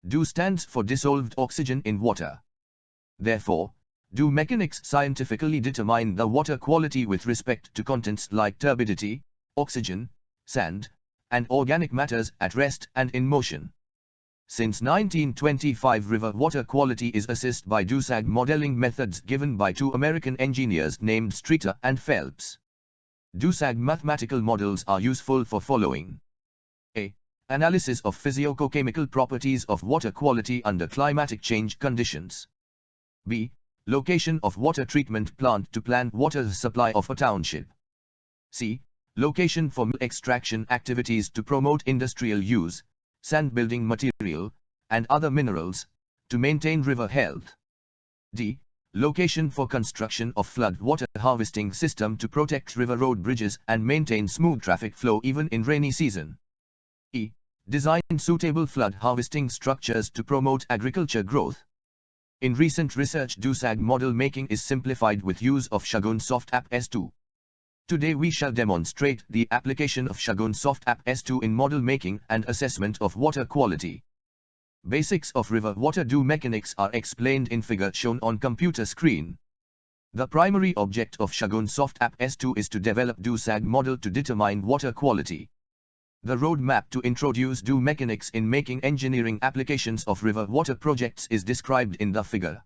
DO stands for dissolved oxygen in water. Therefore, DO mechanics scientifically determine the water quality with respect to contents like turbidity, oxygen, sand, and organic matters at rest and in motion. Since 1925, river water quality is assessed by DOSAG modeling methods given by two American engineers named Streeter and Phelps. DOSAG mathematical models are useful for following: A. Analysis of physicochemical properties of water quality under climatic change conditions. B. Location of water treatment plant to plan water supply of a township. C. Location for extraction activities to promote industrial use, sand building material, and other minerals, to maintain river health. D. Location for construction of flood water harvesting system to protect river road bridges and maintain smooth traffic flow even in rainy season. E. Design suitable flood harvesting structures to promote agriculture growth. In recent research, DOSAG model making is simplified with use of Shogun Soft App S2. Today we shall demonstrate the application of Shogun Soft App S2 in model making and assessment of water quality. Basics of river water DO mechanics are explained in figure shown on computer screen. The primary object of Shogun Soft App S2 is to develop DOSAG model to determine water quality. The roadmap to introduce DO mechanics in making engineering applications of river water projects is described in the figure.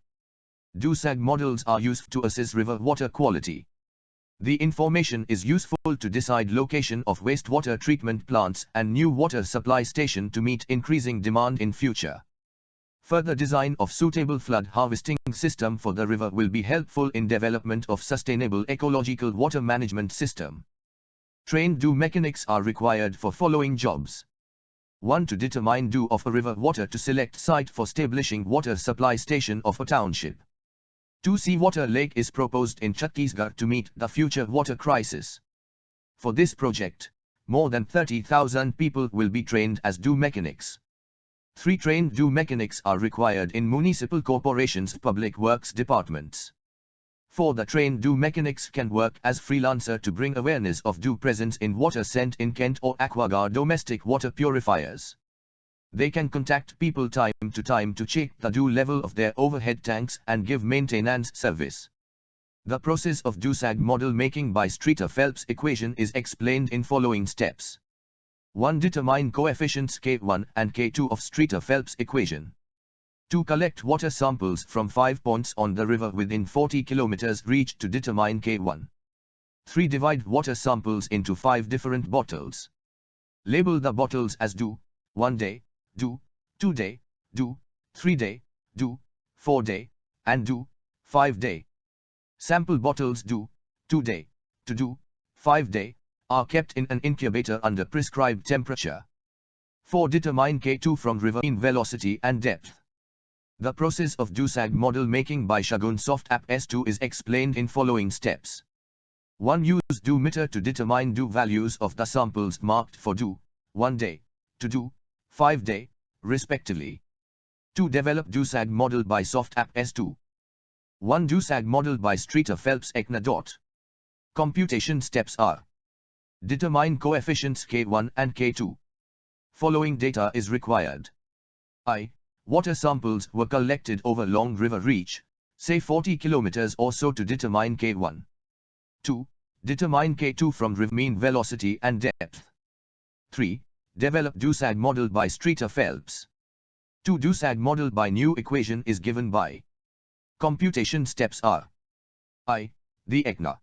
DOSAG models are used to assess river water quality. The information is useful to decide location of wastewater treatment plants and new water supply station to meet increasing demand in future. Further design of suitable flood harvesting system for the river will be helpful in development of sustainable ecological water management system. Trained DO mechanics are required for following jobs. 1. To determine DO of a river water to select site for establishing water supply station of a township. 2. Seawater lake is proposed in Chhattisgarh to meet the future water crisis. For this project, more than 30,000 people will be trained as DO mechanics. 3. Trained DO mechanics are required in municipal corporations' public works departments. 4. The trained DO mechanics can work as freelancer to bring awareness of DO presence in water sent in Kent or Aquaguard domestic water purifiers. They can contact people time to time to check the DO level of their overhead tanks and give maintenance service. The process of DOSAG model making by Streeter-Phelps equation is explained in following steps. 1. Determine coefficients K1 and K2 of Streeter-Phelps equation. 2. Collect water samples from 5 points on the river within 40 km reach to determine K1. 3. Divide water samples into 5 different bottles. Label the bottles as DO, 1 day, DO, 2 day, DO, 3 day, DO, 4 day, and DO, 5 day. Sample bottles DO, 2 day, to DO, 5 day, are kept in an incubator under prescribed temperature. 4. Determine K2 from river mean velocity and depth. The process of DOSAG model making by Shogun Soft App S2 is explained in following steps. 1. Use DO meter to determine DO values of the samples marked for DO, 1 day, to DO, 5 day, respectively. 2. Develop DOSAG model by Soft App S2. 1. DOSAG model by Streeter-Phelps ECNA. Computation steps are: determine coefficients K1 and K2. Following data is required. I. Water samples were collected over long river reach, say 40 km or so, to determine K1. 2. Determine K2 from river mean velocity and depth. 3. Develop DOSAG model by Streeter-Phelps. 2. DOSAG model by new equation is given by. Computation steps are: I. The ECNA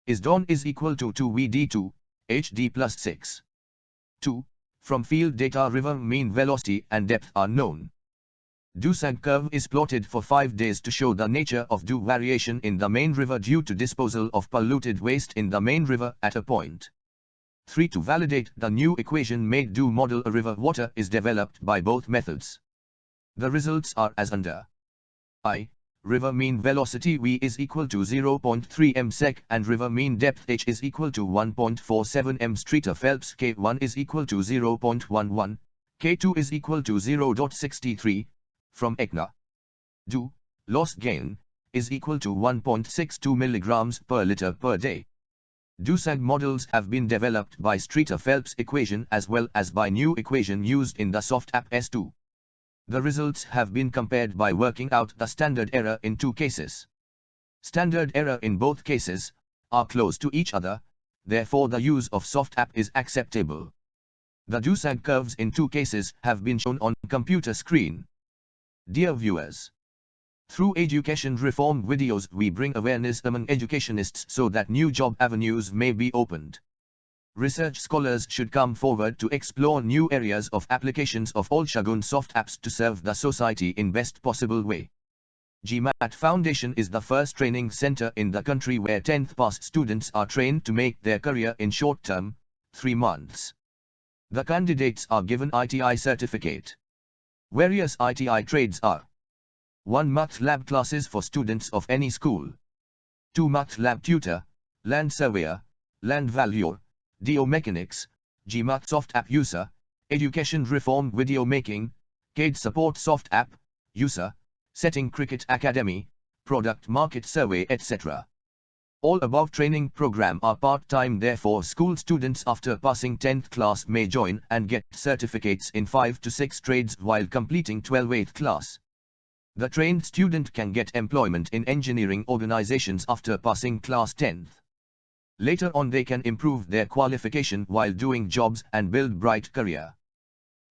is done is equal to 2VD2, HD plus 6. 2. From field data river mean velocity and depth are known. DOSAG curve is plotted for 5 days to show the nature of DO variation in the main river due to disposal of polluted waste in the main river at a point. 3. To validate the new equation made DO model a river water is developed by both methods. The results are as under. I. River mean velocity V is equal to 0.3 m sec and river mean depth H is equal to 1.47 m. Streeter-Phelps K1 is equal to 0.11, K2 is equal to 0.63. From ECNA. DO, loss gain, is equal to 1.62 mg per liter per day. DOSAG models have been developed by Streeter-Phelps equation as well as by new equation used in the Soft App S2. The results have been compared by working out the standard error in two cases. Standard error in both cases are close to each other, therefore the use of soft app is acceptable. The DUSAG curves in two cases have been shown on computer screen. Dear viewers, through education reform videos we bring awareness among educationists so that new job avenues may be opened. Research scholars should come forward to explore new areas of applications of all Shagun soft apps to serve the society in best possible way. GMAT Foundation is the first training center in the country where 10th pass students are trained to make their career in short term, 3 months. The candidates are given ITI certificate. Various ITI trades are 1. Math lab classes for students of any school. 2. Math lab tutor, land surveyor, land valuer, DO mechanics, GMAT soft app user, education reform video making, CADE support soft app user, setting cricket academy, product market survey etc. All above training program are part-time, therefore school students after passing 10th class may join and get certificates in 5 to 6 trades while completing 12th class. The trained student can get employment in engineering organizations after passing class 10th. Later on they can improve their qualification while doing jobs and build bright career.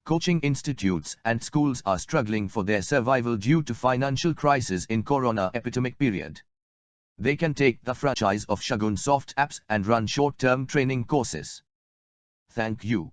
Coaching institutes and schools are struggling for their survival due to financial crisis in corona epidemic period. They can take the franchise of Shagun soft apps and run short-term training courses. Thank you.